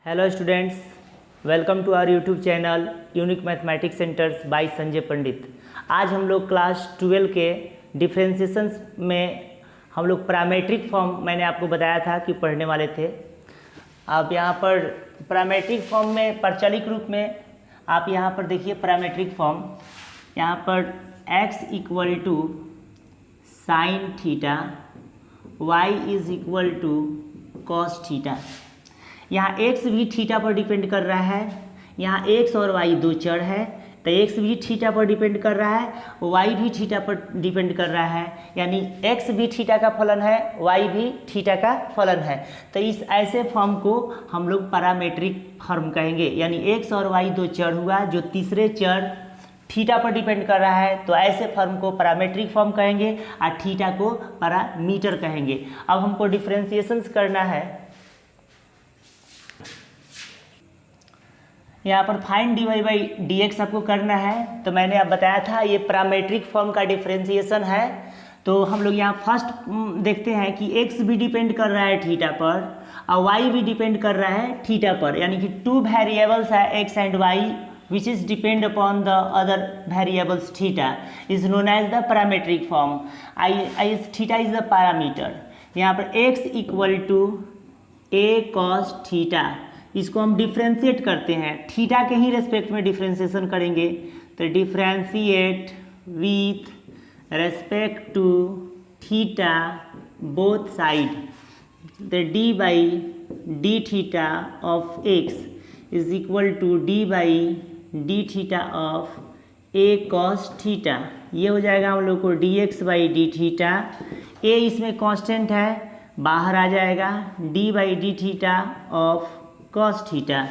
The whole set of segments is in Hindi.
Hello students, welcome to our YouTube channel unique mathematics centres by Sanjay Pandit. आज हम लोग क्लास 12 के डिफरेंशिएशंस में हम लोग पैरामीट्रिक फॉर्म मैंने आपको बताया था कि पढ़ने वाले थे। आप यहाँ पर पैरामीट्रिक फॉर्म में प्रचलित रूप में आप यहाँ पर देखिए पैरामीट्रिक फॉर्म, यहाँ पर x equal to sine theta, y is equal to cos theta. यहाँ x भी थीटा पर डिपेंड कर रहा है, यहाँ x और y दो चर है तो x भी थीटा पर डिपेंड कर रहा है, y भी थीटा पर डिपेंड कर रहा है, यानी x भी थीटा का फलन है, y भी थीटा का फलन है। तो इस ऐसे फॉर्म को हम लोग पैरामीट्रिक फॉर्म कहेंगे, यानी x और y दो चर हुआ जो तीसरे चर थीटा पर डिपेंड कर रहा है, तो ऐसे फॉर्म को पैरामीट्रिक फॉर्म कहेंगे और थीटा को पैरामीटर कहेंगे। अब हमको डिफरेंशिएशंस करना है। यहाँ पर find d y by d x आपको करना है, तो मैंने आप बताया था ये पैरामीट्रिक फॉर्म का डिफरेंशिएशन है। तो हम लोग यहाँ फर्स्ट देखते हैं कि x भी डिपेंड कर रहा है थीटा पर और y भी डिपेंड कर रहा है थीटा पर, यानी कि टू वेरिएबल्स है x and y which is depend upon the other variables theta is known as the parametric form. Theta is the parameter. यहाँ पर x equal to a cos theta, इसको हम डिफ्रेंशिएट करते हैं, थीटा के ही रेस्पेक्ट में डिफ्रेंशिएशन करेंगे। तो differentiate with respect to theta both side, तो d by d theta of x is equal to d by d theta of a cos theta. ये हो जाएगा हम लोग को d x by d theta, a इसमें कांस्टेंट है बाहर आ जाएगा, d by d theta of cos theta,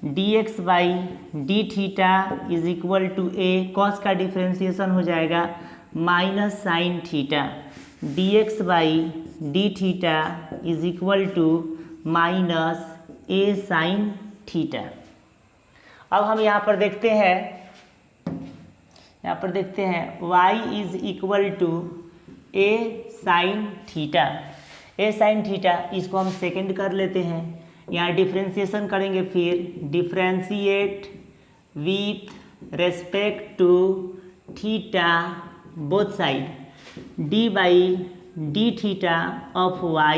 d x by d theta is equal to a, cos का डिफ्रेंशिएशन हो जाएगा minus sine theta, d x by d theta is equal to minus a sine theta. अब हम यहाँ पर देखते हैं, y is equal to a sine theta, a sine theta इसको हम सेकेंड कर लेते हैं। यहाँ डिफ्रेंशिएशन करेंगे, फिर differentiate with respect to theta both side, d by d theta of y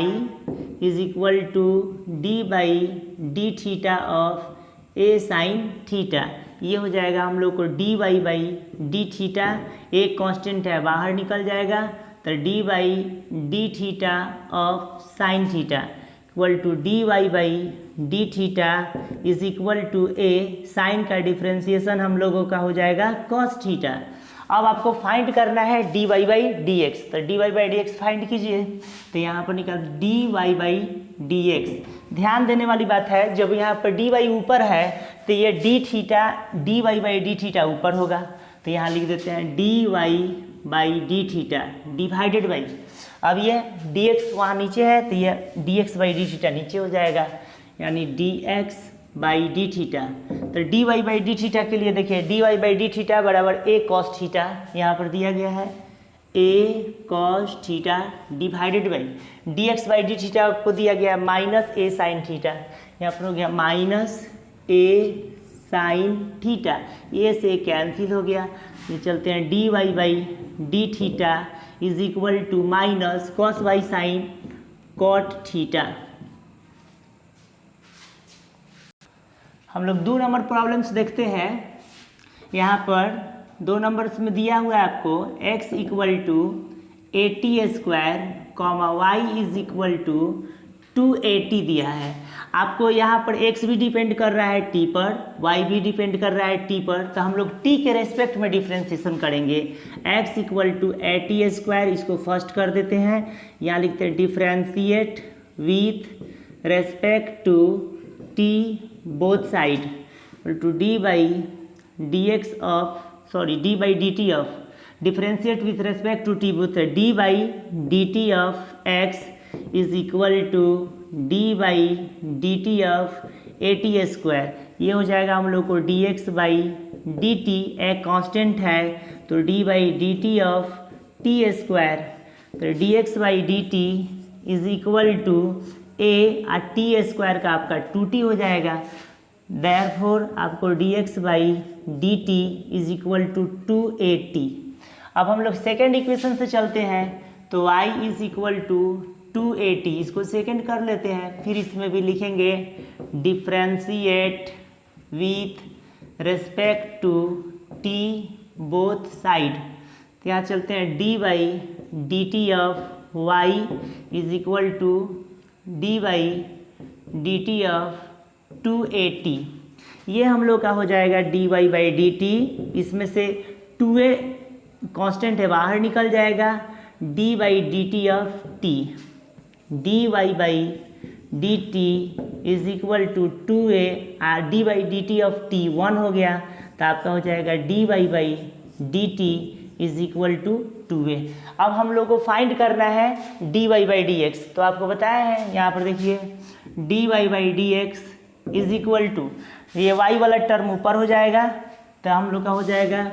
is equal to d by d theta of a sine theta. ये हो जाएगा हम लोग को d y by d theta, एक कांस्टेंट है बाहर निकल जाएगा, तो d by d theta of sine theta equal to d y by d theta is equal to a, sine का डिफ्रेंशिएशन हम लोगों का हो जाएगा कॉस थीटा। अब आपको फाइंड करना है d y by d x, तो d y by d x find कीजिए। तो यहाँ पर निकल d y by d x. ध्यान देने वाली बात है, जब यहाँ पर डी वाई ऊपर है तो ये d theta d y by d theta ऊपर होगा, तो यहाँ लिख देते हैं d y by d theta divided by, अब ये डी एक्स वहाँ नीचे है तो ये d x by d theta नीचे हो जाएगा, यानी d x by d theta. तो d y by d theta के लिए देखिए d y by d theta बराबर ए कॉस थीटा, यहाँ पर दिया गया है a cos theta divided by d x by d theta को दिया गया माइनस ए साइन थीटा, यहाँ पर हो गया minus a sine theta, a से कैंसिल हो गया। ये चलते हैं d y by d theta is equal to minus cos y sine cot theta. हम लोग 2 नंबर प्रॉब्लम्स देखते हैं। यहाँ पर 2 नंबर्स में दिया हुआ है आपको x equal to a t square comma y is equal to 280 दिया है। आपको यहाँ पर x भी डिपेंड कर रहा है t पर, y भी डिपेंड कर रहा है t पर, तो हम लोग t के रेस्पेक्ट में डिफ्रेंशिएशन करेंगे। x equal to a t square, इसको फर्स्ट कर देते हैं, यहाँ लिखते हैं differentiate with respect to t both side to d by d x of d by d t of differentiate with respect to t both side, d by d t of x is equal to d by d t of a t square. ये हो जाएगा हम लोग को d x by d T, एक कांस्टेंट है तो d by d t of t square, तो d x by d t is equal to a और टी स्क्वायर का आपका 2t हो जाएगा। देयरफॉर आपको dx by d t is equal to 2at। अब हम लोग सेकेंड इक्वेशन से चलते हैं, तो y is equal to 2at, इसको सेकेंड कर लेते हैं। फिर इसमें भी लिखेंगे differentiate with respect to t both side. तो यहाँ चलते हैं d by d t of y is equal to d by d t of 2at। ये हम लोग का हो जाएगा dy बाई डी टी, इसमें से 2a कांस्टेंट है बाहर निकल जाएगा, d by d t of t, d y by d t is equal to 2a, d by d t of t 1 हो गया, तो आपका हो जाएगा d y by d t is equal to 2a। अब हम लोग को फाइंड करना है d y by d x, तो आपको बताया है यहाँ पर देखिए d y by d x is equal to, ये y वाला टर्म ऊपर हो जाएगा, तो हम लोग का हो जाएगा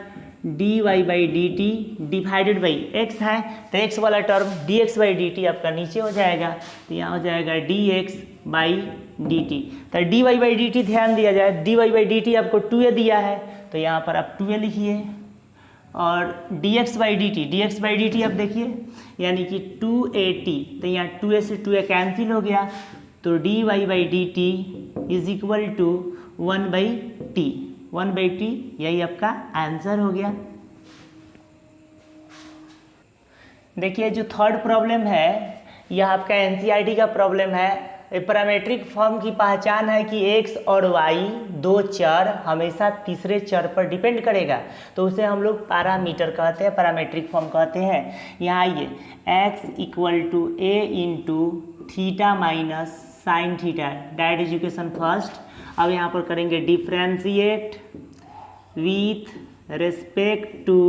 d y by d t divided by x है, तो x वाला term d x by d t आपका नीचे हो जाएगा, तो यहाँ हो जाएगा d x by d t. तो d y by d t ध्यान दिया जाए, d y by d t आपको 2a दिया है, तो यहाँ पर आप 2a लिखिए, और D x by d T आप देखिए यानी कि 2at, तो यहाँ 2a से 2a कैंसिल हो गया, तो d y by d t is equal to 1/t, 1/t यही आपका आंसर हो गया। देखिए जो थर्ड प्रॉब्लम है यह आपका एनसीईआरटी का प्रॉब्लम है। पैरामीट्रिक फॉर्म की पहचान है कि x और y दो चर हमेशा तीसरे चर पर डिपेंड करेगा, तो उसे हम लोग पैरामीटर कहते हैं, पैरामीट्रिक फॉर्म कहते हैं। यहाँ आइए x equal to a into theta minus sine theta, direct education first. अब यहाँ पर करेंगे differentiate with respect to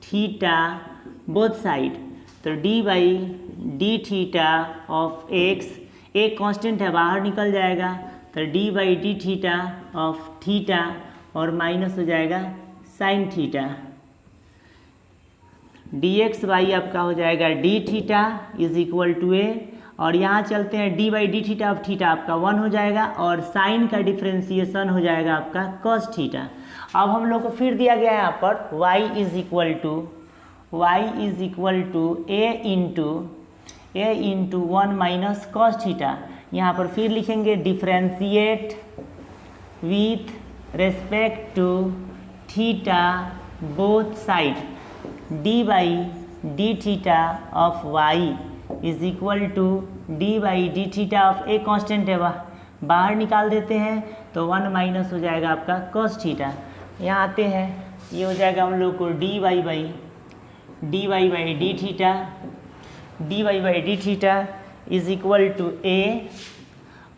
theta both side, तो d by d theta of x, एक कांस्टेंट है बाहर निकल जाएगा, तो d by d theta of theta और माइनस हो जाएगा sine theta, d x by आपका हो जाएगा d theta is equal to a, और यहाँ चलते हैं d by d theta of theta आपका 1 हो जाएगा, और साइन का डिफ्रेंसिएशन हो जाएगा आपका कॉस थीटा। अब हम लोग को फिर दिया गया है यहाँ पर y is equal to a into 1 minus cos theta. यहाँ पर फिर लिखेंगे differentiate with respect to theta both side, d by d theta of y is equal to d by d theta of a constant है बाहर निकाल देते हैं, तो 1 माइनस हो जाएगा आपका कॉस थीटा। यहाँ आते हैं, ये हो जाएगा हम लोग को d y by d theta is equal to a,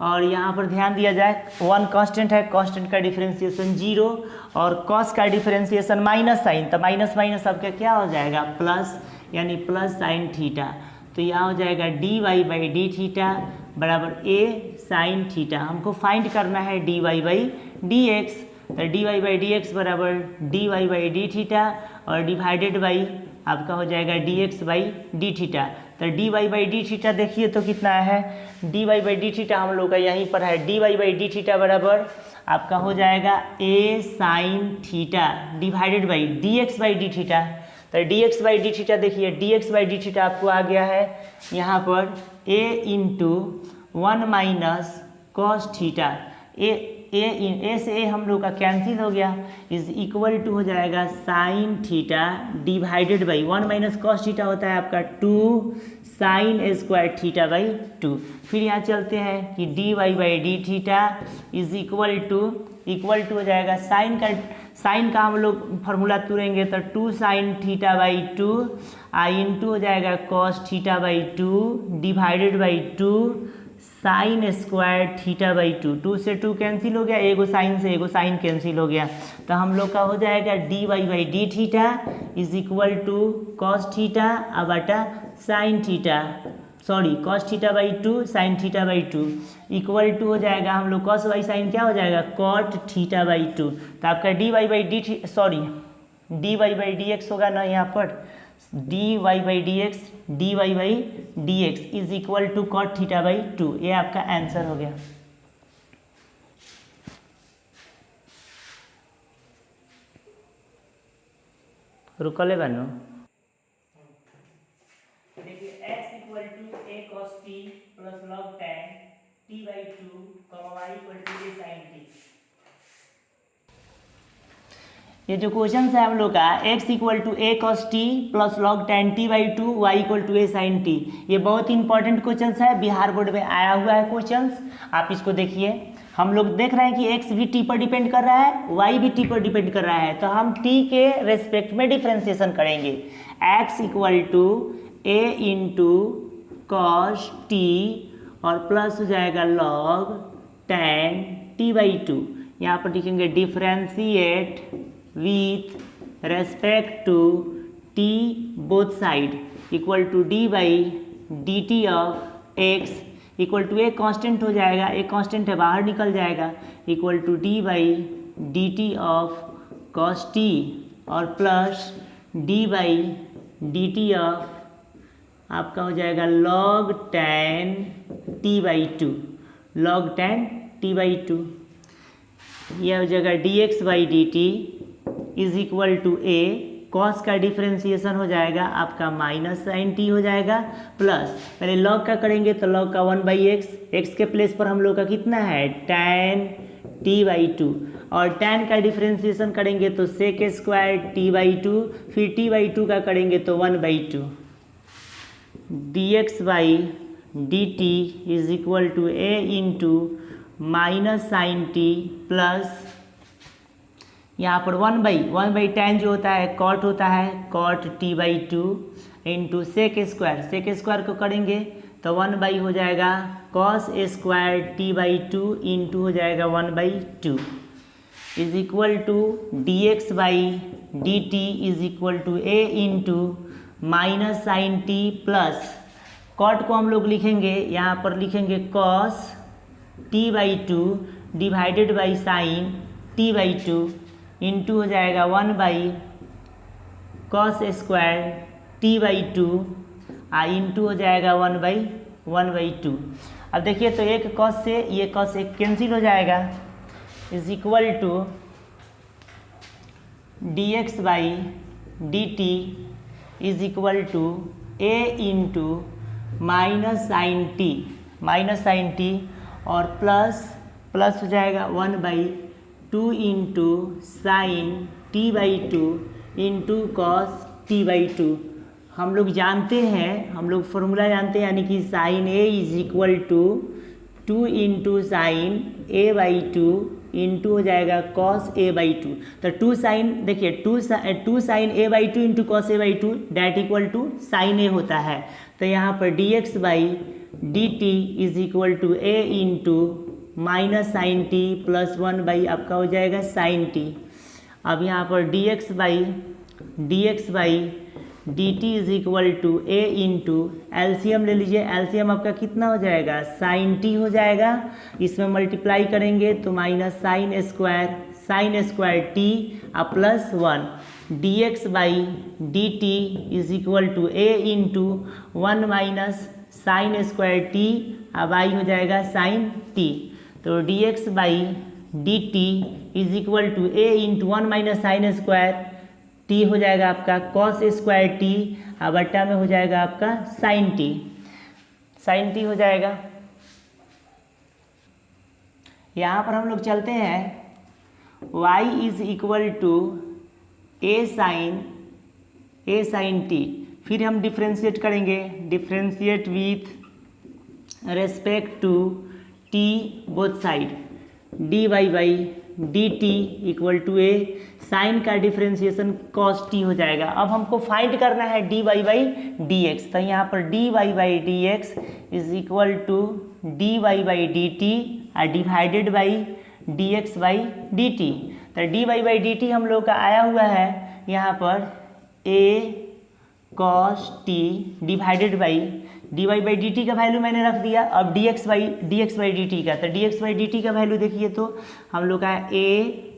और यहाँ पर ध्यान दिया जाए 1 कांस्टेंट है, कांस्टेंट का डिफरेंशिएशन 0 और कॉस का डिफरेंशिएशन माइनस साइन, तो माइनस माइनस आपका क्या हो जाएगा प्लस, यानी प्लस साइन थीटा। तो यहाँ हो जाएगा d y by d theta बराबर ए साइन थीटा। हमको फाइंड करना है d y by d x, तो d y by d x बराबर d y by d theta और डिवाइडेड बाई आपका हो जाएगा d x by d theta. तो d y by d theta देखिए तो कितना है, d y by d theta हम लोग का यहीं पर है, d y by d theta बराबर आपका हो जाएगा a sine theta divided by d x by d theta. तो d x by d theta देखिए, d x by d theta आपको आ गया है यहाँ पर a into 1 minus cos theta, a से ए हम लोग का कैंसिल हो गया, इज इक्वल टू हो जाएगा sine theta divided by 1 minus cos theta होता है आपका 2 साइन स्क्वायर थीटा बाई 2। फिर यहाँ चलते हैं कि d y by d theta is equal to हो जाएगा साइन का हम लोग फार्मूला तुरेंगे तो 2 साइन थीटा बाई 2 इंटू हो जाएगा cos theta by 2 divided by 2 sine square theta by 2। 2 से 2 कैंसिल हो गया, एगो साइन से एगो साइन कैंसिल हो गया, तो हम लोग का हो जाएगा d y by d theta is equal to cos theta अब बटा sine theta, sorry cos theta by 2 sine theta by 2 equal to हो जाएगा हम लोग कॉस बाई साइन क्या हो जाएगा कॉट थीटा बाई 2। तो आपका d y by d y by d x होगा ना यहाँ पर, d y by d x is equal to cot theta by 2। ये आपका आंसर हो गया। रुकले बनो, देखिए x equal to a cos t plus log tan t by 2 y equal to a sine t. ये जो क्वेश्चन है हम लोग का x equal to a cos t plus log tan t by 2 y equal to a sine t, ये बहुत इंपॉर्टेंट क्वेश्चन है, बिहार बोर्ड में आया हुआ है क्वेश्चन। आप इसको देखिए, हम लोग देख रहे हैं कि x भी t पर डिपेंड कर रहा है, y भी t पर डिपेंड कर रहा है, तो हम t के रेस्पेक्ट में डिफ्रेंसिएशन करेंगे। x equal to a into cos t और प्लस हो जाएगा लॉग tan टी बाई 2। यहाँ पर लिखेंगे differentiate with respect to t both side equal to d by d t of x equal to a constant हो जाएगा, एक कांस्टेंट है बाहर निकल जाएगा, equal to d by d t of cos t और plus d by d t of आपका हो जाएगा log tan t by 2, log tan t by 2। यह हो जाएगा d x by d t is equal to a, cos का डिफ्रेंसिएशन हो जाएगा आपका माइनस साइन टी हो जाएगा, प्लस पहले लॉग का करेंगे तो लॉग का 1 बाई एक्स के प्लेस पर हम लोग का कितना है tan टी बाई 2, और tan का डिफ्रेंसिएशन करेंगे तो सेक स्क्वायर टी बाई 2, फिर टी बाई 2 का करेंगे तो 1 by 2 d x by d t is equal to a into minus sine t plus यहाँ पर 1 बाई tan जो होता है कॉट होता है, cot t by 2 into sec square को करेंगे तो 1 बाई हो जाएगा cos square t by 2 into हो जाएगा 1 by 2 is equal to d x by d t is equal to a into minus sine t plus cot को हम लोग लिखेंगे, यहाँ पर लिखेंगे cos t by 2 divided by sine t by 2 into हो जाएगा 1 by cos square t by 2 into हो जाएगा 1 बाई 2। अब देखिए तो एक कॉस से ये कॉस एक कैंसिल हो जाएगा, is equal to d x by d t is equal to a into minus sine t और प्लस हो जाएगा 1 by 2 into sine t by 2 into cos t by 2। हम लोग जानते हैं, हम लोग फॉर्मूला जानते हैं, यानी कि sine a is equal to 2 into sine a by 2 into हो जाएगा कॉस ए बाई 2। तो 2 साइन देखिए 2 sine a by 2 into cos a by 2 that equal to sine a होता है। तो यहाँ पर d x by d t is equal to a into minus sine t plus 1 by आपका हो जाएगा साइन टी। अब यहाँ पर d x by d t is equal to a into LCM ले लीजिए, एलसीएम आपका कितना हो जाएगा साइन टी हो जाएगा, इसमें मल्टीप्लाई करेंगे तो माइनस साइन स्क्वायर टी और plus 1 d x by d t is equal to a into 1 minus sine square t अब आई हो जाएगा साइन टी। तो d x by d t is equal to a into 1 minus sine square t हो जाएगा आपका कॉस स्क्वायर टी और बट्टा में हो जाएगा आपका साइन टी हो जाएगा। यहाँ पर हम लोग चलते हैं y is equal to a sine t, फिर हम डिफ्रेंशिएट करेंगे, differentiate with respect to t both side d y by d t equal to a, sine का डिफ्रेंशिएशन कॉस टी हो जाएगा। अब हमको फाइंड करना है d y by d x, तो यहाँ पर d y by d x is equal to d y by d t और divided by d x by d t. तो d y by d t हम लोग का आया हुआ है यहाँ पर a cos t divided by d y by d t का वैल्यू मैंने रख दिया। अब d x by d t का, तो d x by d t का वैल्यू देखिए तो हम लोग का a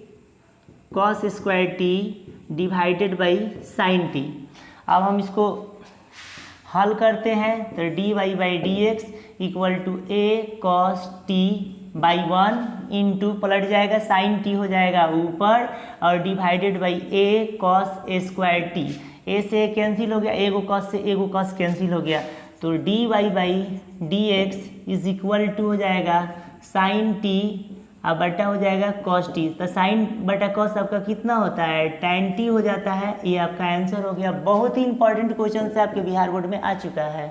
cos square t divided by sine t. अब हम इसको हल करते हैं तो dy by d x equal to a cos t by 1 into पलट जाएगा साइन टी हो जाएगा ऊपर और divided by a cos a square t. A से ए कैंसिल हो गया, ए को कॉस से ए को कॉस कैंसिल हो गया, तो d y by d x is equal to हो जाएगा साइन टी अब बटा हो जाएगा कॉस टी। तो साइन बटा कॉस आपका कितना होता है, tan टी हो जाता है। ये आपका आंसर हो गया। बहुत ही इंपॉर्टेंट क्वेश्चन से आपके बिहार बोर्ड में आ चुका है।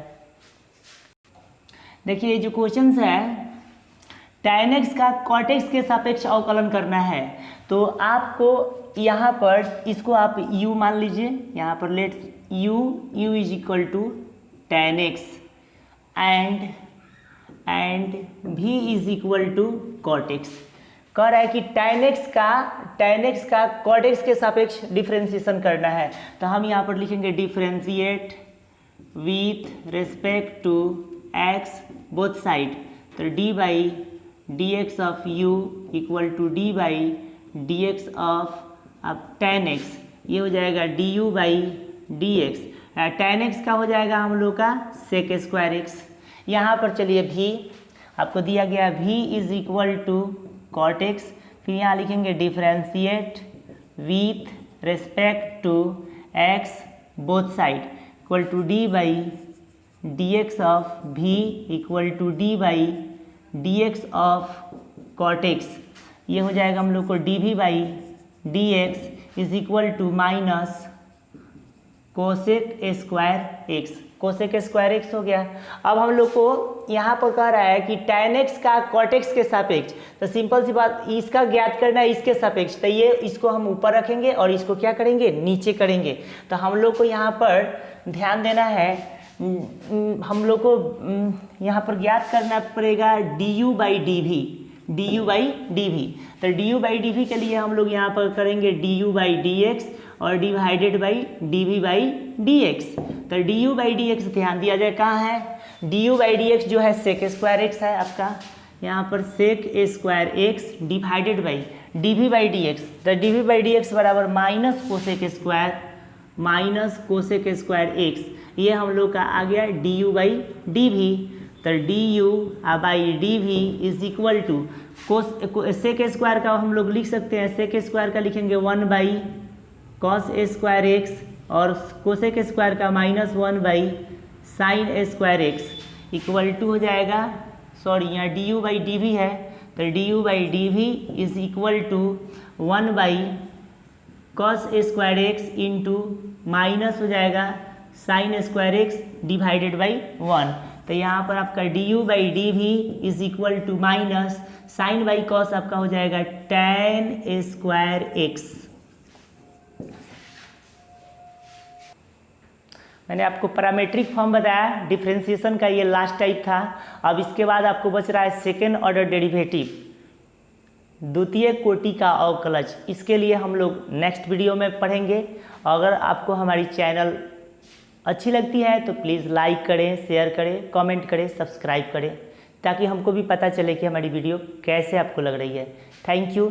देखिए ये जो क्वेश्चन है tan x का cot x के सापेक्ष अवकलन करना है, तो आपको यहाँ पर इसको आप u मान लीजिए, यहाँ पर let u is equal to tan x and v is equal to cot x। कह रहा है कि tan x का cot x के सापेक्ष डिफ्रेंशिएशन करना है, तो हम यहाँ पर लिखेंगे differentiate with respect to x both side, तो d by d x of u equal to d by d x of अब tan x, ये हो जाएगा du by d x. tan x का हो जाएगा हम लोग का सेक स्क्वायर x। यहाँ पर चलिए v आपको दिया गया v is equal to cot x, फिर यहाँ लिखेंगे differentiate with respect to x both side equal to d by d x of v equal to d by d x of cot x। ये हो जाएगा हम लोग को dv by d x is equal to minus cosec square x. Cosec square x हो गया। अब हम लोग को यहाँ पर कह रहा है कि tan x का cot x के सापेक्ष, तो सिंपल सी बात इसका ज्ञात करना है इसके सापेक्ष, तो ये इसको हम ऊपर रखेंगे और इसको क्या करेंगे नीचे करेंगे। तो हम लोग को यहाँ पर ध्यान देना है, हम लोग को यहाँ पर ज्ञात करना पड़ेगा du बाई डी वी। तो du बाई डी वी के लिए हम लोग यहाँ पर करेंगे du बाई डी एक्स और divided by d v by d x. तो du बाई डी एक्स ध्यान दिया जाए कहाँ है, du बाई डी एक्स जो है सेक स्क्वायर एक्स है आपका, यहाँ पर sec square x divided by d v by d x. तो d v by d x बराबर माइनस कोसेक स्क्वायर एक्स, ये हम लोग का आ गया du बाई डी वी। तो du by d v is equal to sec square का हम लोग लिख सकते हैं, सेक स्क्वायर का लिखेंगे 1 बाई कॉस स्क्वायर एक्स और कोसेक स्क्वायर का -1 by sine square x equal to हो जाएगा, सॉरी यहाँ du बाई डी वी है, तो du by d v is equal to 1 by cos square x into minus हो जाएगा sine square x divided by 1। तो यहाँ पर आपका du by d v is equal to minus sine by cos आपका हो जाएगा tan स्क्वायर एक्स। मैंने आपको पैरामेट्रिक फॉर्म बताया, डिफरेंशिएशन का ये लास्ट टाइप था। अब इसके बाद आपको बच रहा है सेकेंड ऑर्डर डेरिवेटिव, द्वितीय कोटि का अवकलज। इसके लिए हम लोग नेक्स्ट वीडियो में पढ़ेंगे। अगर आपको हमारी चैनल अच्छी लगती है तो प्लीज़ लाइक करें, शेयर करें, कमेंट करें, सब्सक्राइब करें, ताकि हमको भी पता चले कि हमारी वीडियो कैसे आपको लग रही है। Thank you.